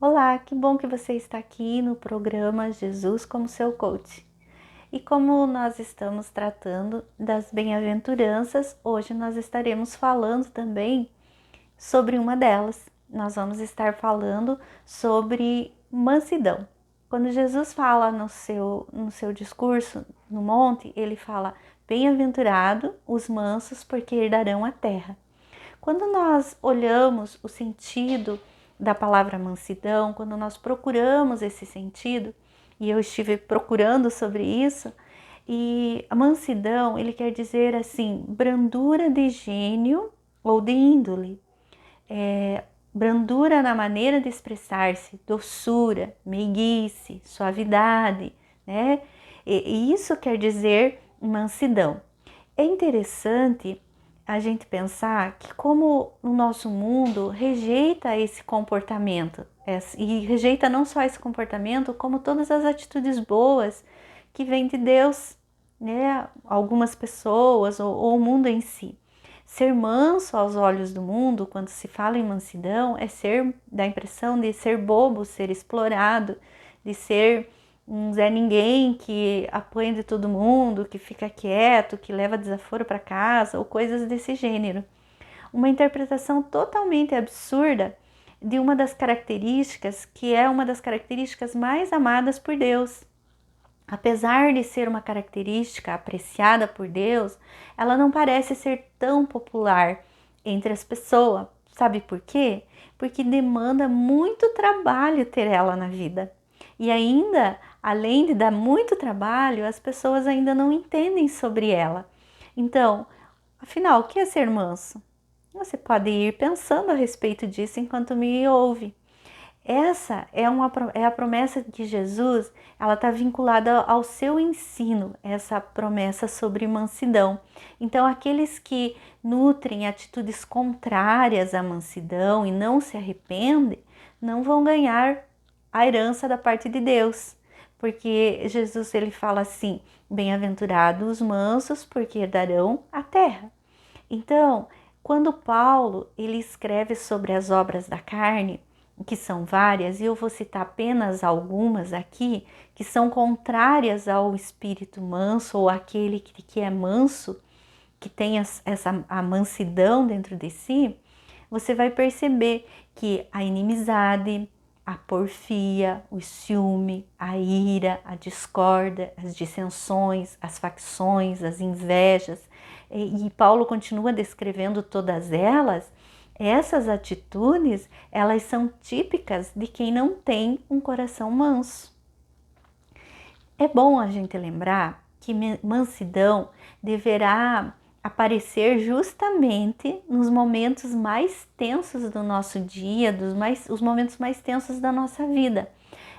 Olá, que bom que você está aqui no programa Jesus como seu coach. E como nós estamos tratando das bem-aventuranças, hoje nós estaremos falando também sobre uma delas. Nós vamos estar falando sobre mansidão. Quando Jesus fala no seu discurso no monte, ele fala: bem-aventurado os mansos, porque herdarão a terra. Quando nós olhamos o sentido da palavra mansidão, quando nós procuramos esse sentido, e eu estive procurando sobre isso, e a mansidão, ele quer dizer assim, brandura de gênio ou de índole, brandura na maneira de expressar-se, doçura, meiguice, suavidade, né? E isso quer dizer mansidão. É interessante a gente pensar que como o nosso mundo rejeita esse comportamento, e rejeita não só esse comportamento, como todas as atitudes boas que vêm de Deus, né? Algumas pessoas ou o mundo em si. Ser manso aos olhos do mundo, quando se fala em mansidão, dá a impressão de ser bobo, ser explorado, de ser um Zé Ninguém que apanha de todo mundo, que fica quieto, que leva desaforo para casa ou coisas desse gênero. Uma interpretação totalmente absurda de uma das características que é uma das características mais amadas por Deus. Apesar de ser uma característica apreciada por Deus, ela não parece ser tão popular entre as pessoas. Sabe por quê? Porque demanda muito trabalho ter ela na vida. E ainda, além de dar muito trabalho, as pessoas ainda não entendem sobre ela. Então, afinal, o que é ser manso? Você pode ir pensando a respeito disso enquanto me ouve. Essa é a promessa de Jesus, ela está vinculada ao seu ensino, essa promessa sobre mansidão. Então, aqueles que nutrem atitudes contrárias à mansidão e não se arrependem, não vão ganhar a herança da parte de Deus. Porque Jesus ele fala assim: bem-aventurados os mansos, porque herdarão a terra. Então, quando Paulo ele escreve sobre as obras da carne, que são várias, e eu vou citar apenas algumas aqui, que são contrárias ao espírito manso ou aquele que é manso, que tem a mansidão dentro de si, você vai perceber que a inimizade, a porfia, o ciúme, a ira, a discórdia, as dissensões, as facções, as invejas, e Paulo continua descrevendo todas elas. Essas atitudes, elas são típicas de quem não tem um coração manso. É bom a gente lembrar que mansidão deverá aparecer justamente nos momentos mais tensos do nosso dia, os momentos mais tensos da nossa vida.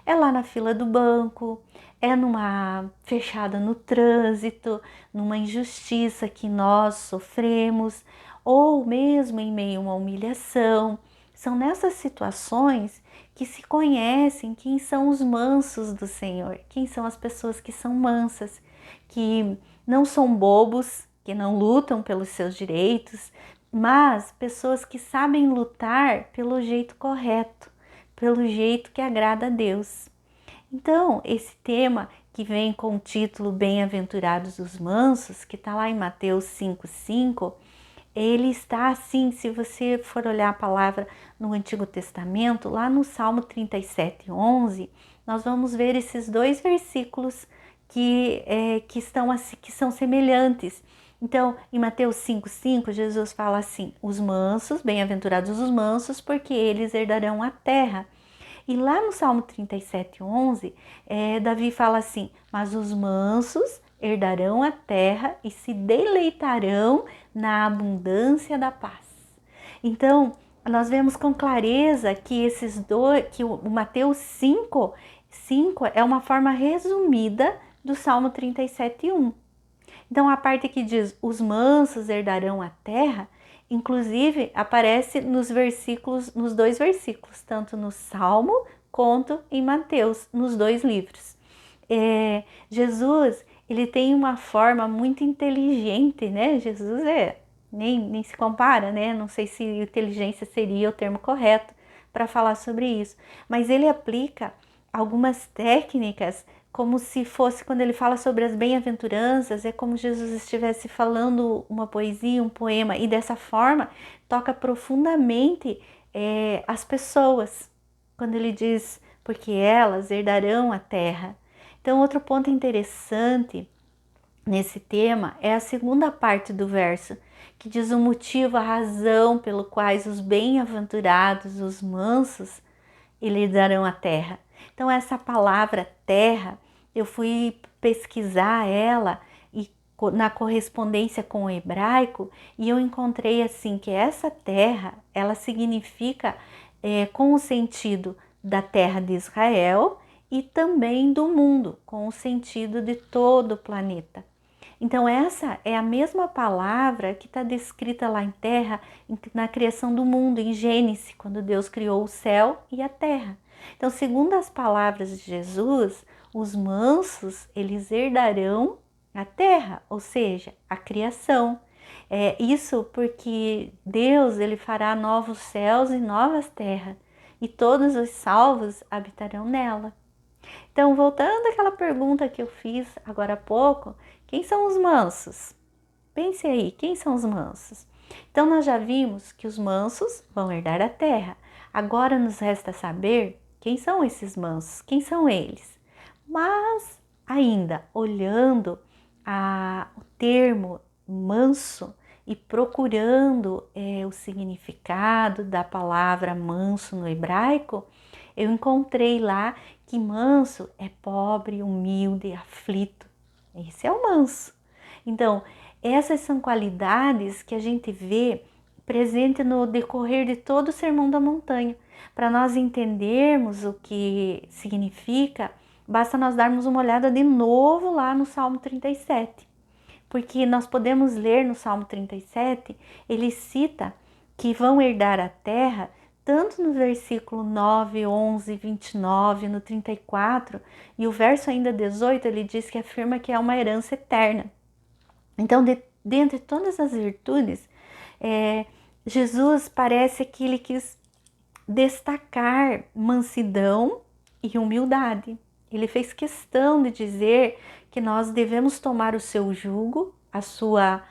É lá na fila do banco, é numa fechada no trânsito, numa injustiça que nós sofremos, ou mesmo em meio a uma humilhação. São nessas situações que se conhecem quem são os mansos do Senhor, quem são as pessoas que são mansas, que não são bobos, que não lutam pelos seus direitos, mas pessoas que sabem lutar pelo jeito correto, pelo jeito que agrada a Deus. Então, esse tema que vem com o título Bem-aventurados os mansos, que está lá em Mateus 5,5, ele está assim, se você for olhar a palavra no Antigo Testamento, lá no Salmo 37,11, nós vamos ver esses dois versículos que são semelhantes. Então, em Mateus 5,5, Jesus fala assim: os mansos, bem-aventurados os mansos, porque eles herdarão a terra. E lá no Salmo 37,11, Davi fala assim: mas os mansos herdarão a terra e se deleitarão na abundância da paz. Então, nós vemos com clareza que que o Mateus 5 é uma forma resumida do Salmo 37,1. Então, a parte que diz os mansos herdarão a terra, inclusive aparece nos dois versículos, tanto no Salmo quanto em Mateus, nos dois livros. Jesus, ele tem uma forma muito inteligente, né? Jesus nem se compara, né? Não sei se inteligência seria o termo correto, para falar sobre isso, mas ele aplica algumas técnicas como se fosse, quando ele fala sobre as bem-aventuranças, é como Jesus estivesse falando uma poesia, um poema, e dessa forma toca profundamente as pessoas, quando ele diz, porque elas herdarão a terra. Então, outro ponto interessante nesse tema é a segunda parte do verso, que diz o motivo, a razão pelo quais os bem-aventurados, os mansos, eles darão a terra. Então essa palavra terra, eu fui pesquisar ela e na correspondência com o hebraico, e eu encontrei assim que essa terra, ela significa com o sentido da terra de Israel e também do mundo, com o sentido de todo o planeta. Então essa é a mesma palavra que está descrita lá em terra, na criação do mundo, em Gênesis, quando Deus criou o céu e a terra. Então, segundo as palavras de Jesus, os mansos, eles herdarão a terra, ou seja, a criação. Isso porque Deus, ele fará novos céus e novas terras, e todos os salvos habitarão nela. Então, voltando àquela pergunta que eu fiz agora há pouco, quem são os mansos? Pense aí, quem são os mansos? Então, nós já vimos que os mansos vão herdar a terra. Agora nos resta saber quem são esses mansos, quem são eles. Mas, ainda olhando o termo manso e procurando o significado da palavra manso no hebraico, eu encontrei lá que manso é pobre, humilde, aflito. Esse é o manso. Então, essas são qualidades que a gente vê presente no decorrer de todo o Sermão da Montanha. Para nós entendermos o que significa, basta nós darmos uma olhada de novo lá no Salmo 37. Porque nós podemos ler no Salmo 37, ele cita que vão herdar a terra tanto no versículo 9, 11, 29, no 34, e o verso ainda 18, ele diz que afirma que é uma herança eterna. Então, dentre todas as virtudes, Jesus parece que ele quis destacar mansidão e humildade. Ele fez questão de dizer que nós devemos tomar o seu jugo, a sua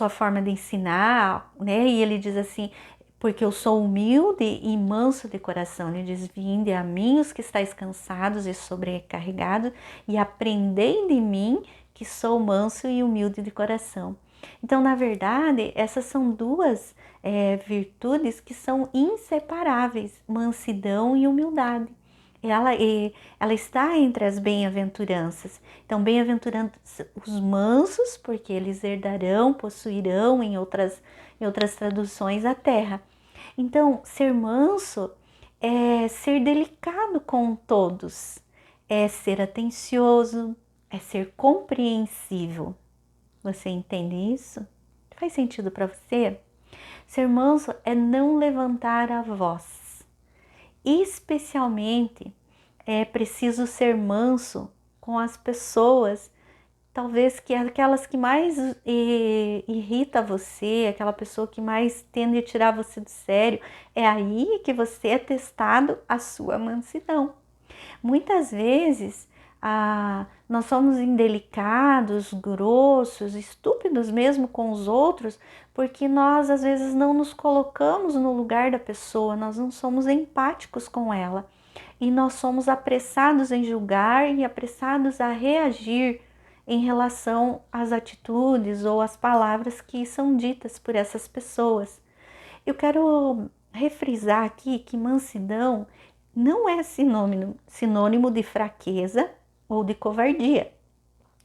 forma de ensinar, né? E ele diz assim, porque eu sou humilde e manso de coração. Ele diz, vinde a mim os que estáis cansados e sobrecarregados, e aprendei de mim, que sou manso e humilde de coração. Então, na verdade, essas são duas virtudes que são inseparáveis, mansidão e humildade. Ela está entre as bem-aventuranças. Então, bem-aventurados os mansos, porque eles herdarão, possuirão, em outras traduções, a terra. Então, ser manso é ser delicado com todos, é ser atencioso, é ser compreensível. Você entende isso? Faz sentido para você? Ser manso é não levantar a voz. Especialmente é preciso ser manso com as pessoas, talvez que aquelas que mais irrita você, aquela pessoa que mais tende a tirar você do sério, é aí que você é testado a sua mansidão. Muitas vezes nós somos indelicados, grossos, estúpidos mesmo com os outros, porque nós às vezes não nos colocamos no lugar da pessoa, nós não somos empáticos com ela. E nós somos apressados em julgar e apressados a reagir em relação às atitudes ou às palavras que são ditas por essas pessoas. Eu quero refrisar aqui que mansidão não é sinônimo de fraqueza ou de covardia.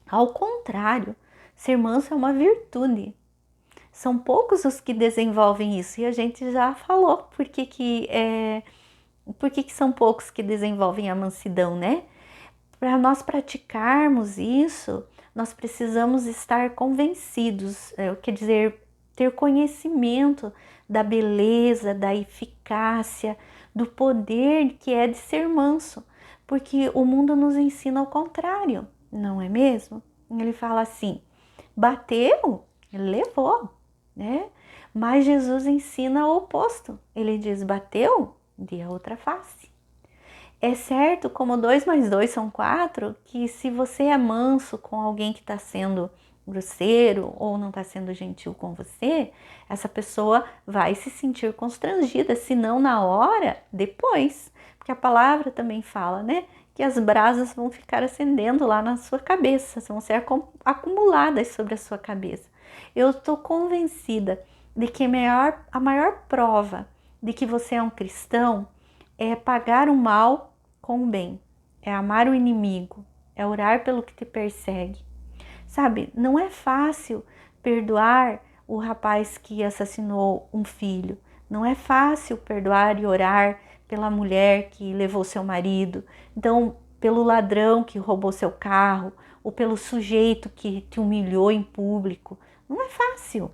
Ao contrário, ser manso é uma virtude. São poucos os que desenvolvem isso, e a gente já falou por que são poucos que desenvolvem a mansidão, né? Para nós praticarmos isso, nós precisamos estar convencidos, quer dizer, ter conhecimento da beleza, da eficácia, do poder que é de ser manso, porque o mundo nos ensina o contrário, não é mesmo? Ele fala assim, bateu, ele levou, né? Mas Jesus ensina o oposto, ele diz, bateu, dê a outra face. É certo, como 2 mais 2 são 4, que se você é manso com alguém que está sendo grosseiro ou não está sendo gentil com você, essa pessoa vai se sentir constrangida, se não na hora, depois. Porque a palavra também fala, né? Que as brasas vão ficar acendendo lá na sua cabeça, vão ser acumuladas sobre a sua cabeça. Eu estou convencida de que a maior prova de que você é um cristão é pagar o mal com o bem, é amar o inimigo, é orar pelo que te persegue. Sabe, não é fácil perdoar o rapaz que assassinou um filho, não é fácil perdoar e orar pela mulher que levou seu marido, então pelo ladrão que roubou seu carro, ou pelo sujeito que te humilhou em público. Não é fácil.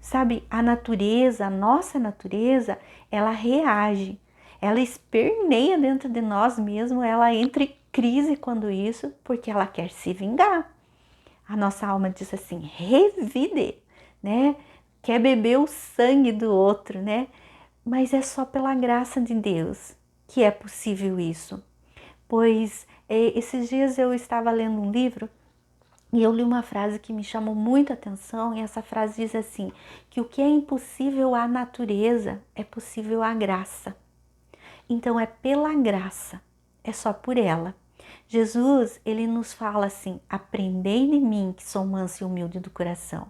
Sabe, a natureza, a nossa natureza, ela reage, ela esperneia dentro de nós mesmos, ela entra em crise quando isso, porque ela quer se vingar. A nossa alma diz assim, revide, né? Quer beber o sangue do outro, né? Mas é só pela graça de Deus que é possível isso. Pois esses dias eu estava lendo um livro e eu li uma frase que me chamou muita atenção, e essa frase diz assim, que o que é impossível à natureza é possível à graça. Então é pela graça, é só por ela. Jesus, ele nos fala assim, aprendei de mim que sou manso e humilde do coração.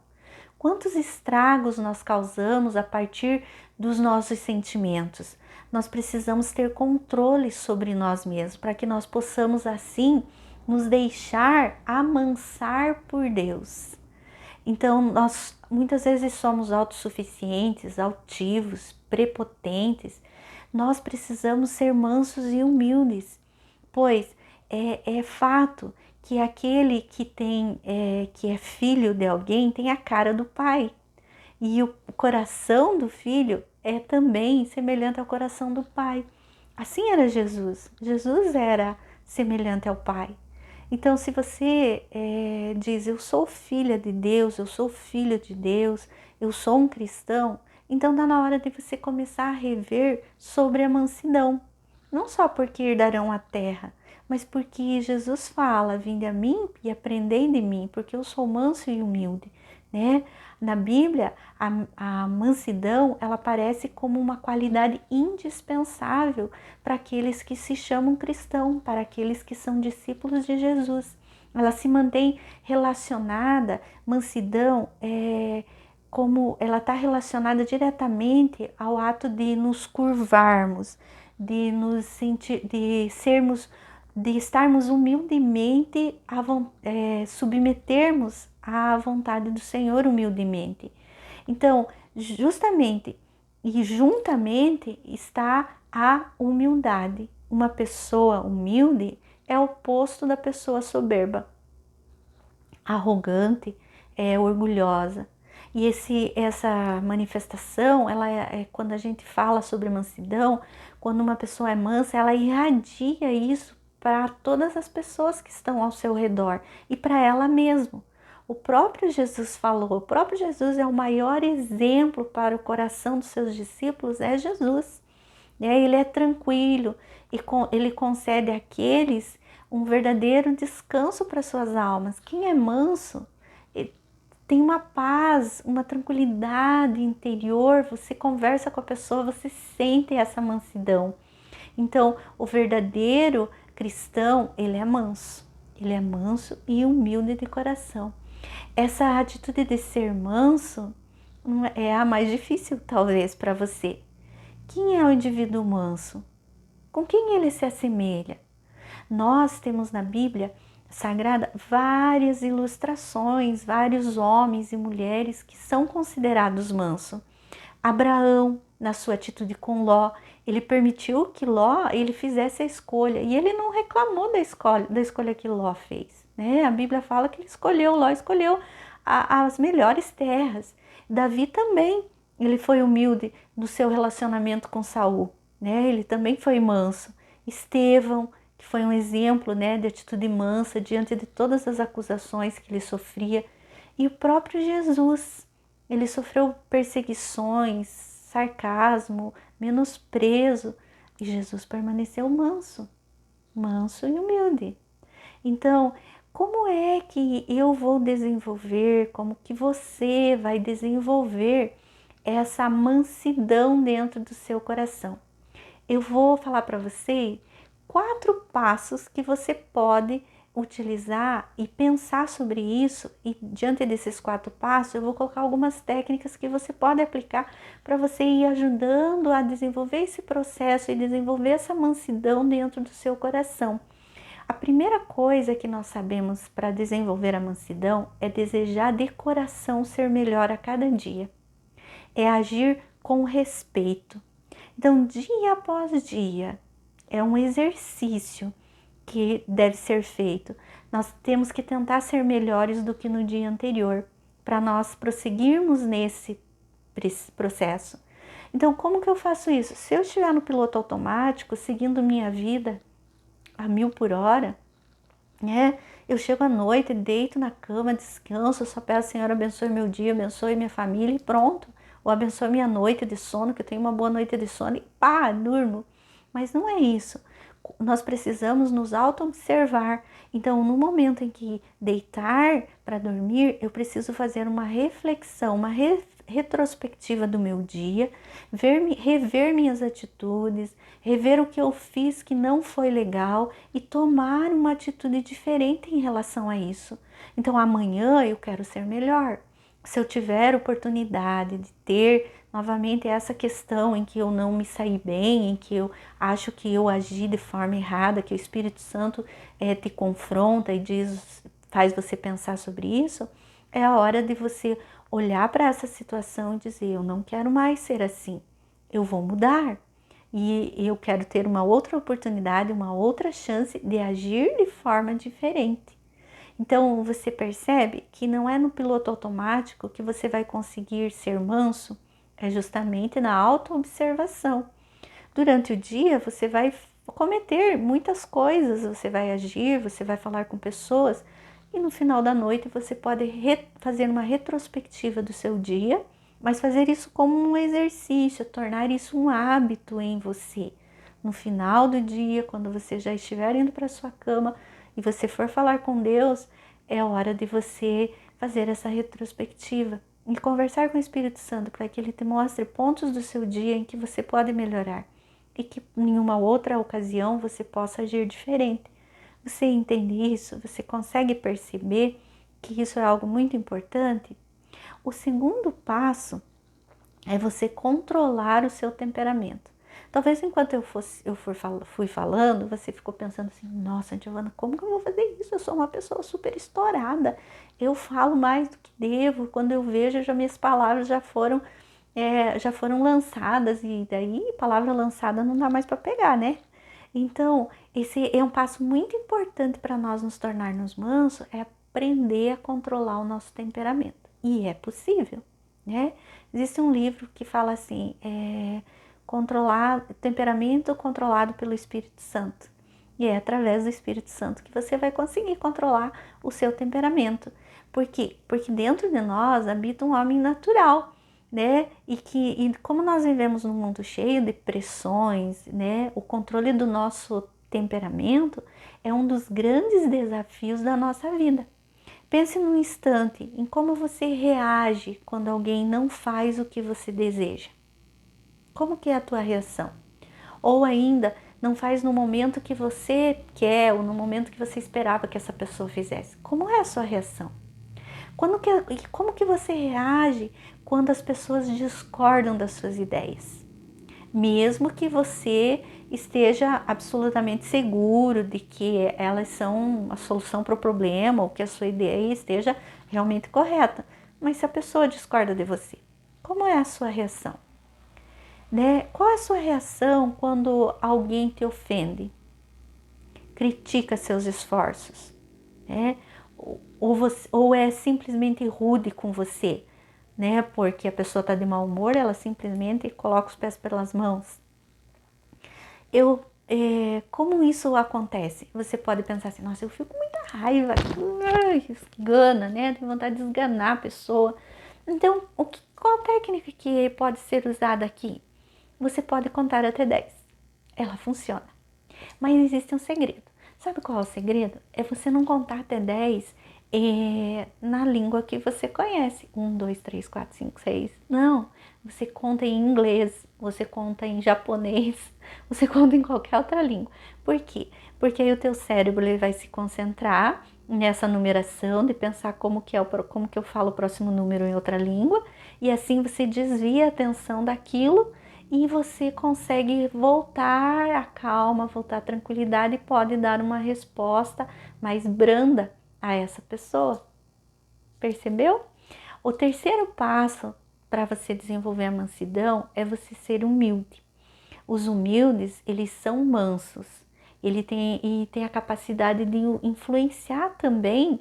Quantos estragos nós causamos a partir dos nossos sentimentos? Nós precisamos ter controle sobre nós mesmos, para que nós possamos assim nos deixar amansar por Deus. Então, nós muitas vezes somos autossuficientes, altivos, prepotentes. Nós precisamos ser mansos e humildes, pois é fato que aquele que é filho de alguém tem a cara do pai. E o coração do filho é também semelhante ao coração do pai. Assim era Jesus. Jesus era semelhante ao pai. Então, se você diz, eu sou filha de Deus, eu sou filho de Deus, eu sou um cristão, então está na hora de você começar a rever sobre a mansidão. Não só porque herdarão a terra, mas porque Jesus fala, vinde a mim e aprendei de mim, porque eu sou manso e humilde, né? Na Bíblia, a mansidão, ela aparece como uma qualidade indispensável para aqueles que se chamam cristão, para aqueles que são discípulos de Jesus. Ela se mantém relacionada, mansidão, como ela está relacionada diretamente ao ato de nos curvarmos, de nos sentir, de estarmos humildemente, submetermos à vontade do Senhor humildemente. Então, justamente e juntamente está a humildade. Uma pessoa humilde é o oposto da pessoa soberba, arrogante, orgulhosa. E essa manifestação, ela quando a gente fala sobre mansidão, quando uma pessoa é mansa, ela irradia isso para todas as pessoas que estão ao seu redor e para ela mesma. O próprio Jesus falou, o próprio Jesus é o maior exemplo para o coração dos seus discípulos, é Jesus. Ele é tranquilo e ele concede àqueles um verdadeiro descanso para suas almas. Quem é manso tem uma paz, uma tranquilidade interior, você conversa com a pessoa, você sente essa mansidão. Então, o verdadeiro cristão, ele é manso e humilde de coração. Essa atitude de ser manso é a mais difícil, talvez, para você. Quem é o indivíduo manso? Com quem ele se assemelha? Nós temos na Bíblia Sagrada várias ilustrações, vários homens e mulheres que são considerados mansos. Abraão, na sua atitude com Ló, ele permitiu que Ló ele fizesse a escolha e ele não reclamou da escolha que Ló fez, né? A Bíblia fala que Ló escolheu as melhores terras. Davi também, ele foi humilde no seu relacionamento com Saul, né? Ele também foi manso. Estevão, que foi um exemplo, né, de atitude mansa diante de todas as acusações que ele sofria. E o próprio Jesus, ele sofreu perseguições, sarcasmo, menosprezo, E Jesus permaneceu manso, manso e humilde. Então, como é que eu vou desenvolver, como que você vai desenvolver essa mansidão dentro do seu coração? Eu vou falar para você 4 passos que você pode utilizar e pensar sobre isso, e diante desses 4 passos eu vou colocar algumas técnicas que você pode aplicar para você ir ajudando a desenvolver esse processo e desenvolver essa mansidão dentro do seu coração. A primeira coisa que nós sabemos para desenvolver a mansidão é desejar de coração ser melhor a cada dia. É agir com respeito. Então, dia após dia, é um exercício que deve ser feito. Nós temos que tentar ser melhores do que no dia anterior, para nós prosseguirmos nesse processo. Então, como que eu faço isso? Se eu estiver no piloto automático, seguindo minha vida a 1000 por hora, né? Eu chego à noite, deito na cama, descanso, só peço, Senhor, abençoe meu dia, abençoe minha família e pronto. Ou abençoe minha noite de sono, que eu tenho uma boa noite de sono e pá, durmo. Mas não é isso. Nós precisamos nos auto-observar. Então, no momento em que deitar para dormir, eu preciso fazer uma reflexão, uma retrospectiva do meu dia, rever minhas atitudes, rever o que eu fiz que não foi legal e tomar uma atitude diferente em relação a isso. Então, amanhã eu quero ser melhor. Se eu tiver oportunidade de ter novamente essa questão em que eu não me saí bem, em que eu acho que eu agi de forma errada, que o Espírito Santo te confronta e diz, faz você pensar sobre isso, é a hora de você olhar para essa situação e dizer, eu não quero mais ser assim, eu vou mudar. E eu quero ter uma outra oportunidade, uma outra chance de agir de forma diferente. Então, você percebe que não é no piloto automático que você vai conseguir ser manso, é justamente na autoobservação. Durante o dia, você vai cometer muitas coisas, você vai agir, você vai falar com pessoas, e no final da noite você pode fazer uma retrospectiva do seu dia, mas fazer isso como um exercício, tornar isso um hábito em você. No final do dia, quando você já estiver indo para sua cama, e você for falar com Deus, é hora de você fazer essa retrospectiva e conversar com o Espírito Santo para que ele te mostre pontos do seu dia em que você pode melhorar e que em uma outra ocasião você possa agir diferente. Você entende isso? Você consegue perceber que isso é algo muito importante? O segundo passo é você controlar o seu temperamento. Talvez enquanto fui falando, você ficou pensando assim, nossa, Giovana, como que eu vou fazer isso? Eu sou uma pessoa super estourada, eu falo mais do que devo, quando eu vejo, minhas palavras já foram lançadas, e daí palavra lançada não dá mais para pegar, né? Então, esse é um passo muito importante para nós nos tornarmos mansos, é aprender a controlar o nosso temperamento. E é possível, né? Existe um livro que fala assim, temperamento controlado pelo Espírito Santo. E é através do Espírito Santo que você vai conseguir controlar o seu temperamento. Por quê? Porque dentro de nós habita um homem natural, né? E como nós vivemos num mundo cheio de pressões, né? O controle do nosso temperamento é um dos grandes desafios da nossa vida. Pense num instante em como você reage quando alguém não faz o que você deseja. Como que é a tua reação? Ou ainda, não faz no momento que você quer ou no momento que você esperava que essa pessoa fizesse. Como é a sua reação? Como que você reage quando as pessoas discordam das suas ideias? Mesmo que você esteja absolutamente seguro de que elas são a solução para o problema ou que a sua ideia esteja realmente correta. Mas se a pessoa discorda de você, como é a sua reação? Né? Qual é a sua reação quando alguém te ofende? Critica seus esforços, né? Ou é simplesmente rude com você, né? Porque a pessoa está de mau humor, ela simplesmente coloca os pés pelas mãos. Como isso acontece? Você pode pensar assim, nossa, eu fico com muita raiva, esgana, né? Tenho vontade de esganar a pessoa. Então, qual a técnica que pode ser usada aqui? Você pode contar até 10. ela funciona. Mas existe um segredo. Sabe qual é o segredo? É você não contar até 10 na língua que você conhece. 1, 2, 3, 4, 5, 6. Não. Você conta em inglês, você conta em japonês, você conta em qualquer outra língua. Por quê? Porque aí o teu cérebro ele vai se concentrar nessa numeração, de pensar como que eu falo o próximo número em outra língua, e assim você desvia a atenção daquilo e você consegue voltar à calma, voltar à tranquilidade e pode dar uma resposta mais branda a essa pessoa. Percebeu? O terceiro passo para você desenvolver a mansidão é você ser humilde. Os humildes, eles são mansos. Ele tem a capacidade de influenciar também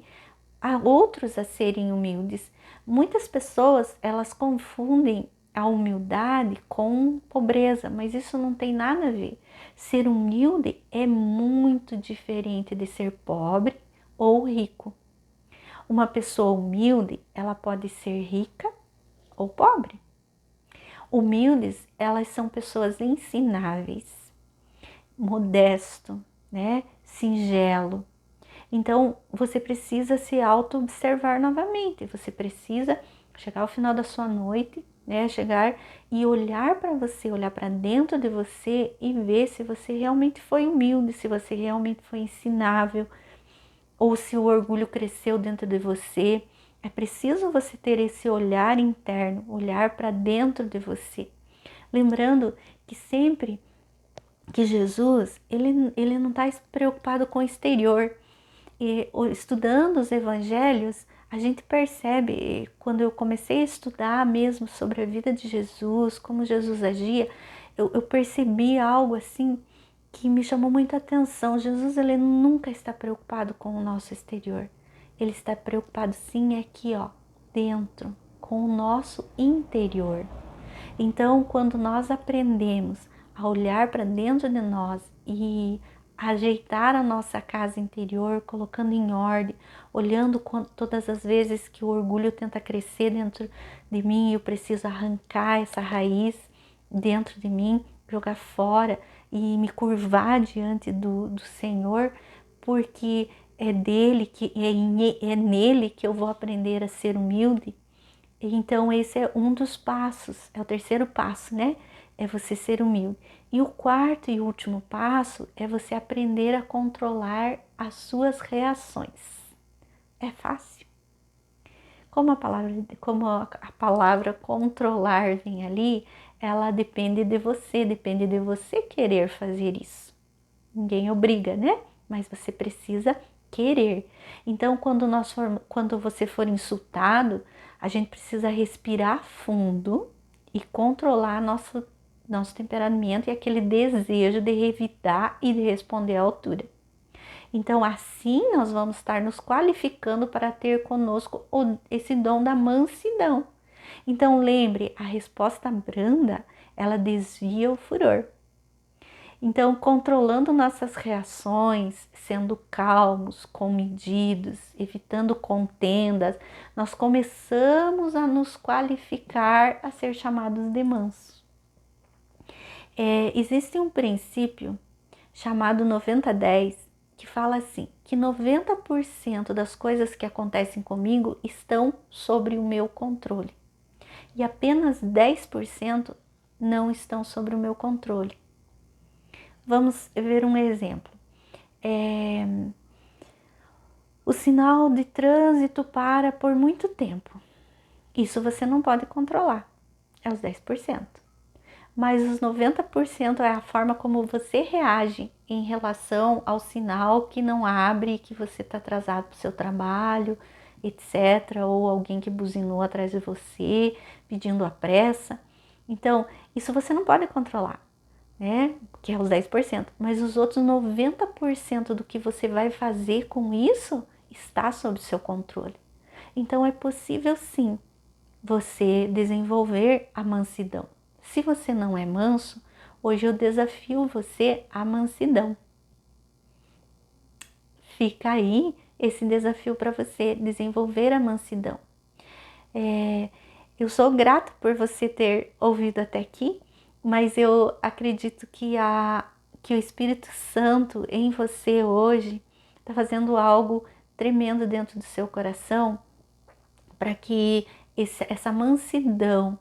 a outros a serem humildes. Muitas pessoas, elas confundem a humildade com pobreza, mas isso não tem nada a ver. Ser humilde é muito diferente de ser pobre ou rico. Uma pessoa humilde, ela pode ser rica ou pobre. Humildes, elas são pessoas ensináveis, modesto, né? Singelo. Então, você precisa se auto-observar novamente. Você precisa chegar ao final da sua noite, né? Chegar e olhar para você, olhar para dentro de você e ver se você realmente foi humilde, se você realmente foi ensinável, ou se o orgulho cresceu dentro de você. É preciso você ter esse olhar interno, olhar para dentro de você. Lembrando que sempre que Jesus, ele não está preocupado com o exterior. E estudando os evangelhos, a gente percebe, quando eu comecei a estudar mesmo sobre a vida de Jesus, como Jesus agia, eu percebi algo assim que me chamou muita atenção. Jesus, ele nunca está preocupado com o nosso exterior. Ele está preocupado sim aqui, ó, dentro, com o nosso interior. Então, quando nós aprendemos a olhar para dentro de nós e ajeitar a nossa casa interior, colocando em ordem, olhando todas as vezes que o orgulho tenta crescer dentro de mim, eu preciso arrancar essa raiz dentro de mim, jogar fora e me curvar diante do Senhor, porque é dele que é nele que eu vou aprender a ser humilde. Então esse é um dos passos, é o terceiro passo, né? É você ser humilde. E o quarto e último passo é você aprender a controlar as suas reações. É fácil. Como a palavra controlar vem ali, ela depende de você querer fazer isso. Ninguém obriga, né? Mas você precisa querer. Então, quando você for insultado, a gente precisa respirar fundo e controlar nosso temperamento e aquele desejo de revidar e de responder à altura. Então, assim nós vamos estar nos qualificando para ter conosco esse dom da mansidão. Então, lembre, a resposta branda, ela desvia o furor. Então, controlando nossas reações, sendo calmos, comedidos, evitando contendas, nós começamos a nos qualificar a ser chamados de mansos. Existe um princípio chamado 90-10 que fala assim, que 90% das coisas que acontecem comigo estão sobre o meu controle e apenas 10% não estão sobre o meu controle. Vamos ver um exemplo. O sinal de trânsito para por muito tempo. Isso você não pode controlar, é os 10%. Mas os 90% é a forma como você reage em relação ao sinal que não abre, que você está atrasado para o seu trabalho, etc. Ou alguém que buzinou atrás de você, pedindo a pressa. Então, isso você não pode controlar, né? Que é os 10%. Mas os outros 90% do que você vai fazer com isso está sob seu controle. Então, é possível sim você desenvolver a mansidão. Se você não é manso, hoje eu desafio você à mansidão. Fica aí esse desafio para você desenvolver a mansidão. Eu sou grata por você ter ouvido até aqui, mas eu acredito que que o Espírito Santo em você hoje está fazendo algo tremendo dentro do seu coração para que essa mansidão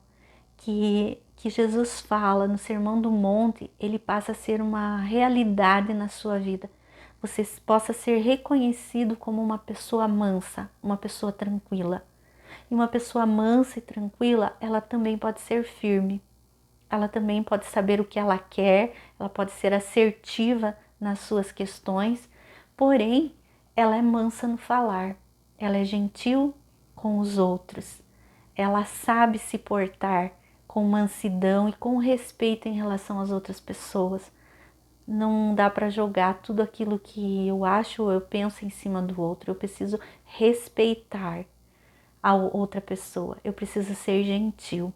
que Jesus fala no Sermão do Monte, ele passa a ser uma realidade na sua vida. Você possa ser reconhecido como uma pessoa mansa, uma pessoa tranquila. E uma pessoa mansa e tranquila, ela também pode ser firme. Ela também pode saber o que ela quer, ela pode ser assertiva nas suas questões, porém, ela é mansa no falar, ela é gentil com os outros, ela sabe se portar com mansidão e com respeito em relação às outras pessoas. Não dá para jogar tudo aquilo que eu acho ou eu penso em cima do outro. Eu preciso respeitar a outra pessoa. Eu preciso ser gentil.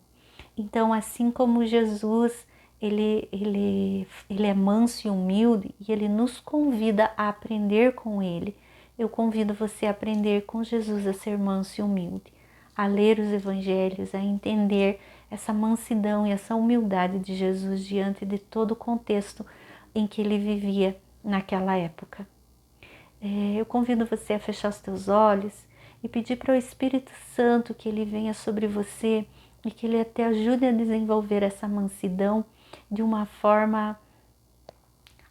Então, assim como Jesus, ele é manso e humilde e ele nos convida a aprender com ele. Eu convido você a aprender com Jesus a ser manso e humilde, a ler os evangelhos, a entender essa mansidão e essa humildade de Jesus diante de todo o contexto em que ele vivia naquela época. Eu convido você a fechar os teus olhos e pedir para o Espírito Santo que ele venha sobre você e que ele até ajude a desenvolver essa mansidão de uma forma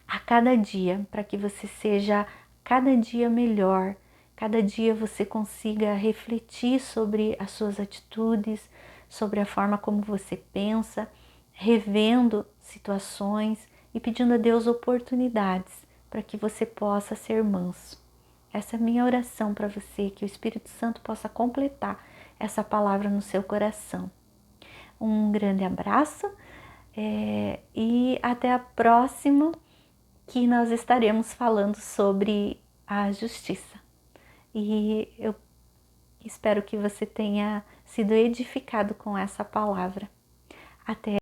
a cada dia, para que você seja cada dia melhor, cada dia você consiga refletir sobre as suas atitudes, sobre a forma como você pensa, revendo situações e pedindo a Deus oportunidades para que você possa ser manso. Essa é a minha oração para você, que o Espírito Santo possa completar essa palavra no seu coração. Um grande abraço e até a próxima, que nós estaremos falando sobre a justiça. E eu espero que você tenha sido edificado com essa palavra. Até